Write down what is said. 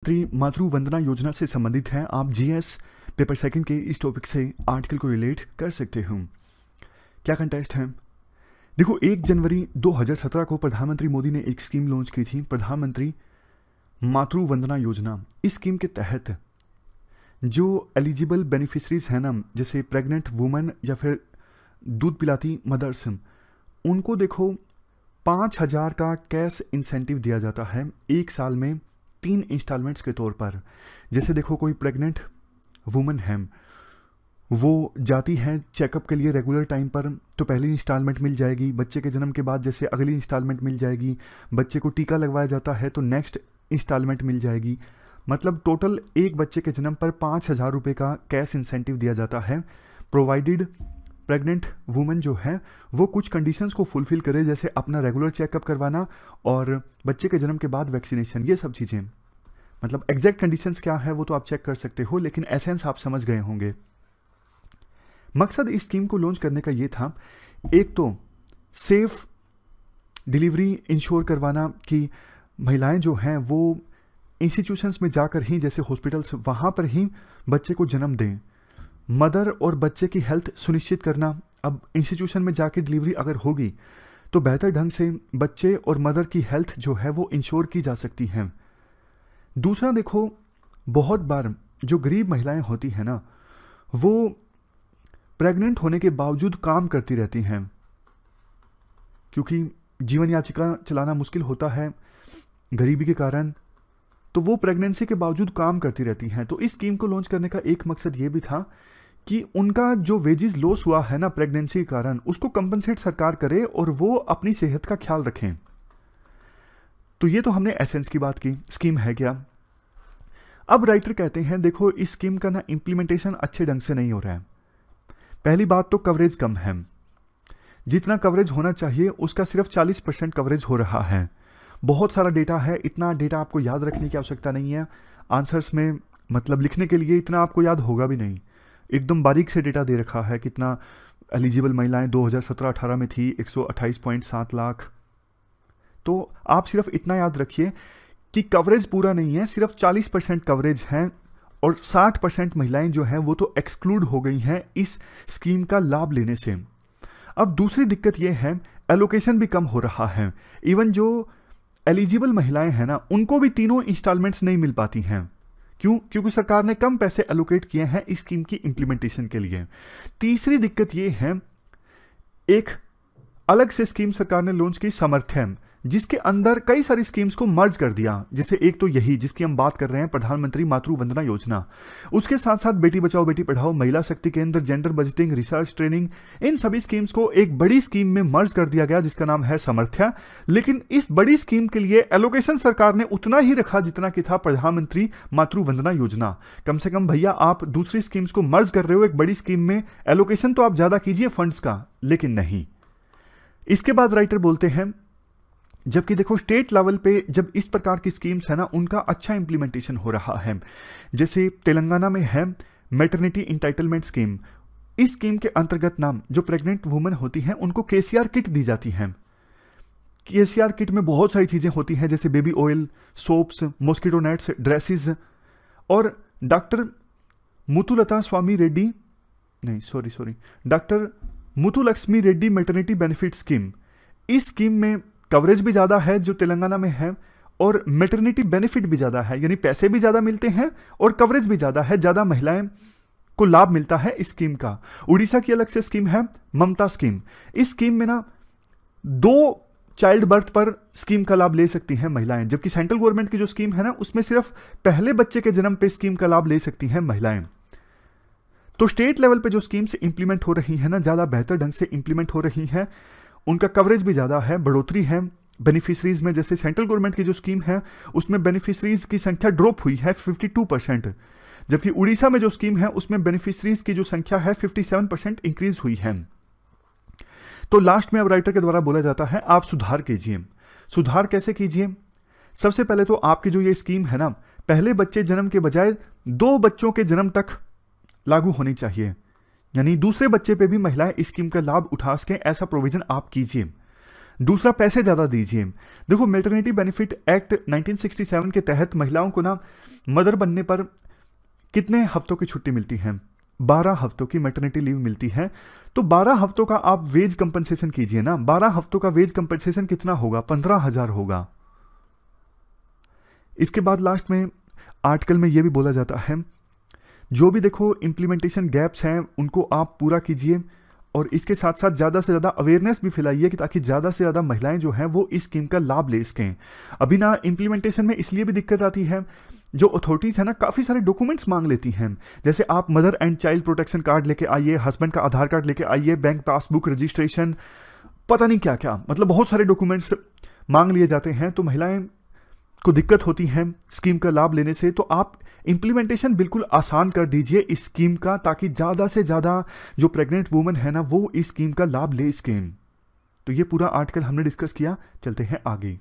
प्रधानमंत्री मातृ वंदना योजना से संबंधित है। आप जीएस पेपर सेकंड के इस टॉपिक से आर्टिकल को रिलेट कर सकते हो। क्या कंटेस्ट है? देखो, 1 जनवरी 2017 को प्रधानमंत्री मोदी ने एक स्कीम लॉन्च की थी, प्रधानमंत्री मातृ वंदना योजना। इस स्कीम के तहत जो एलिजिबल बेनिफिशरीज हैं ना, जैसे प्रेग्नेंट वुमेन या फिर दूध पिलाती मदर्स, उनको देखो 5,000 का कैश इंसेंटिव दिया जाता है 1 साल में 3 इंस्टॉलमेंट्स के तौर पर। जैसे देखो, कोई प्रेग्नेंट वुमेन है, वो जाती है चेकअप के लिए रेगुलर टाइम पर, तो पहली इंस्टॉलमेंट मिल जाएगी। बच्चे के जन्म के बाद जैसे अगली इंस्टॉलमेंट मिल जाएगी। बच्चे को टीका लगवाया जाता है तो नेक्स्ट इंस्टॉलमेंट मिल जाएगी। मतलब टोटल एक बच्चे के जन्म पर 5,000 रुपये का कैश इंसेंटिव दिया जाता है, प्रोवाइडेड प्रेग्नेंट वुमेन जो है वो कुछ कंडीशंस को फुलफिल करे, जैसे अपना रेगुलर चेकअप करवाना और बच्चे के जन्म के बाद वैक्सीनेशन, ये सब चीज़ें। मतलब एग्जैक्ट कंडीशंस क्या है वो तो आप चेक कर सकते हो, लेकिन एसेंस आप समझ गए होंगे। मकसद इस स्कीम को लॉन्च करने का ये था, एक तो सेफ डिलीवरी इंश्योर करवाना कि महिलाएं जो हैं वो इंस्टीट्यूशंस में जाकर ही, जैसे हॉस्पिटल्स, वहाँ पर ही बच्चे को जन्म दें। मदर और बच्चे की हेल्थ सुनिश्चित करना। अब इंस्टीट्यूशन में जाके डिलीवरी अगर होगी तो बेहतर ढंग से बच्चे और मदर की हेल्थ जो है वो इंश्योर की जा सकती है। दूसरा देखो, बहुत बार जो गरीब महिलाएं होती हैं ना, वो प्रेग्नेंट होने के बावजूद काम करती रहती हैं, क्योंकि जीवन याचिका चलाना मुश्किल होता है गरीबी के कारण, तो वो प्रेगनेंसी के बावजूद काम करती रहती हैं। तो इस स्कीम को लॉन्च करने का एक मकसद ये भी था कि उनका जो वेजेस लॉस हुआ है ना प्रेगनेंसी के कारण, उसको कंपनसेट सरकार करे और वो अपनी सेहत का ख्याल रखें। तो ये तो हमने एसेंस की बात की, स्कीम है क्या। अब राइटर कहते हैं, देखो इस स्कीम का ना इम्प्लीमेंटेशन अच्छे ढंग से नहीं हो रहा है। पहली बात तो कवरेज कम है, जितना कवरेज होना चाहिए उसका सिर्फ 40% कवरेज हो रहा है। बहुत सारा डेटा है, इतना डेटा आपको याद रखने की आवश्यकता नहीं है। आंसर्स में मतलब लिखने के लिए इतना आपको याद होगा भी नहीं। एकदम बारीक से डेटा दे रखा है, कितना एलिजिबल महिलाएं 2017-18 में थी, 128.7 लाख। तो आप सिर्फ इतना याद रखिए कि कवरेज पूरा नहीं है, सिर्फ 40% कवरेज है और 60% महिलाएं जो हैं वो तो एक्सक्लूड हो गई हैं इस स्कीम का लाभ लेने से। अब दूसरी दिक्कत ये है, एलोकेशन भी कम हो रहा है। इवन जो एलिजिबल महिलाएं हैं ना, उनको भी तीनों इंस्टॉलमेंट्स नहीं मिल पाती हैं। क्यों? क्योंकि सरकार ने कम पैसे एलोकेट किए हैं इस स्कीम की इंप्लीमेंटेशन के लिए। तीसरी दिक्कत ये है, एक अलग से स्कीम सरकार ने लॉन्च की, समर्थन, जिसके अंदर कई सारी स्कीम्स को मर्ज कर दिया। जैसे एक तो यही जिसकी हम बात कर रहे हैं, प्रधानमंत्री मातृ वंदना योजना। उसके साथ साथ बेटी बचाओ बेटी पढ़ाओ, महिला शक्ति केंद्र, जेंडर बजटिंग, रिसर्च ट्रेनिंग, इन सभी स्कीम्स को एक बड़ी स्कीम में मर्ज कर दिया गया जिसका नाम है समर्थ्या। लेकिन इस बड़ी स्कीम के लिए एलोकेशन सरकार ने उतना ही रखा जितना कि था प्रधानमंत्री मातृ वंदना योजना। कम से कम भैया, आप दूसरी स्कीम्स को मर्ज कर रहे हो एक बड़ी स्कीम में, एलोकेशन तो आप ज्यादा कीजिए फंड्स का, लेकिन नहीं। इसके बाद राइटर बोलते हैं, जबकि देखो स्टेट लेवल पे जब इस प्रकार की स्कीम्स है ना, उनका अच्छा इंप्लीमेंटेशन हो रहा है। जैसे तेलंगाना में है मैटरनिटी इंटाइटलमेंट स्कीम। इस स्कीम के अंतर्गत नाम जो प्रेग्नेंट वुमेन होती हैं उनको केसीआर किट दी जाती हैं। केसीआर किट में बहुत सारी चीजें होती हैं, जैसे baby oil, soaps, mosquito nets, dresses. और doctor Muthulakshmi Reddy maternity benefit scheme, इस स्कीम में कवरेज भी ज़्यादा है जो तेलंगाना में है, और मैटरनिटी बेनिफिट भी ज़्यादा है, यानी पैसे भी ज़्यादा मिलते हैं और कवरेज भी ज़्यादा है, ज़्यादा महिलाएं को लाभ मिलता है इस स्कीम का। उड़ीसा की अलग से स्कीम है ममता स्कीम। इस स्कीम में ना 2 चाइल्ड बर्थ पर स्कीम का लाभ ले सकती हैं महिलाएं, जबकि सेंट्रल गवर्नमेंट की जो स्कीम है ना, उसमें सिर्फ पहले बच्चे के जन्म पे स्कीम का लाभ ले सकती हैं महिलाएं। तो स्टेट लेवल पे जो स्कीम्स इंप्लीमेंट हो रही हैं ना, ज़्यादा बेहतर ढंग से इंप्लीमेंट हो रही हैं, उनका कवरेज भी ज़्यादा है, बढ़ोतरी है बेनिफिशरीज में। जैसे सेंट्रल गवर्नमेंट की जो स्कीम है उसमें बेनिफिशरीज की संख्या ड्रॉप हुई है 52%, जबकि उड़ीसा में जो स्कीम है उसमें बेनिफिशरीज की जो संख्या है 57% इंक्रीज हुई है। तो लास्ट में अब राइटर के द्वारा बोला जाता है, आप सुधार कीजिए। सुधार कैसे कीजिए? सबसे पहले तो आपकी जो ये स्कीम है ना, पहले बच्चे जन्म के बजाय 2 बच्चों के जन्म तक लागू होनी चाहिए, यानी दूसरे बच्चे पे भी महिलाएं इस स्कीम का लाभ उठा सकें, ऐसा प्रोविजन आप कीजिए। दूसरा, पैसे ज़्यादा दीजिए। देखो, मैटरनिटी बेनिफिट एक्ट 1967 के तहत महिलाओं को ना मदर बनने पर कितने हफ्तों की छुट्टी मिलती है? 12 हफ्तों की मैटरनिटी लीव मिलती है। तो 12 हफ्तों का आप वेज कंपनसेशन कीजिए ना। 12 हफ्तों का वेज कंपनसेशन कितना होगा? 15,000 होगा। इसके बाद लास्ट में आर्टिकल में यह भी बोला जाता है, जो भी देखो इम्प्लीमेंटेशन गैप्स हैं उनको आप पूरा कीजिए, और इसके साथ साथ ज़्यादा से ज़्यादा अवेयरनेस भी फैलाइए कि ताकि ज़्यादा से ज़्यादा महिलाएं जो हैं वो इस स्कीम का लाभ ले सकें। अभी ना इम्प्लीमेंटेशन में इसलिए भी दिक्कत आती है, जो अथॉरिटीज़ है ना काफ़ी सारे डॉक्यूमेंट्स मांग लेती हैं। जैसे आप mother and child protection card लेके आइए, हस्बैंड का आधार कार्ड लेके आइए, बैंक पासबुक, रजिस्ट्रेशन, पता नहीं क्या क्या, मतलब बहुत सारे डॉक्यूमेंट्स मांग लिए जाते हैं। तो महिलाएं को दिक्कत होती है स्कीम का लाभ लेने से। तो आप इम्प्लीमेंटेशन बिल्कुल आसान कर दीजिए इस स्कीम का, ताकि ज़्यादा से ज़्यादा जो प्रेग्नेंट वुमेन है ना वो इस स्कीम का लाभ ले सकें। तो ये पूरा आर्टिकल हमने डिस्कस किया, चलते हैं आगे।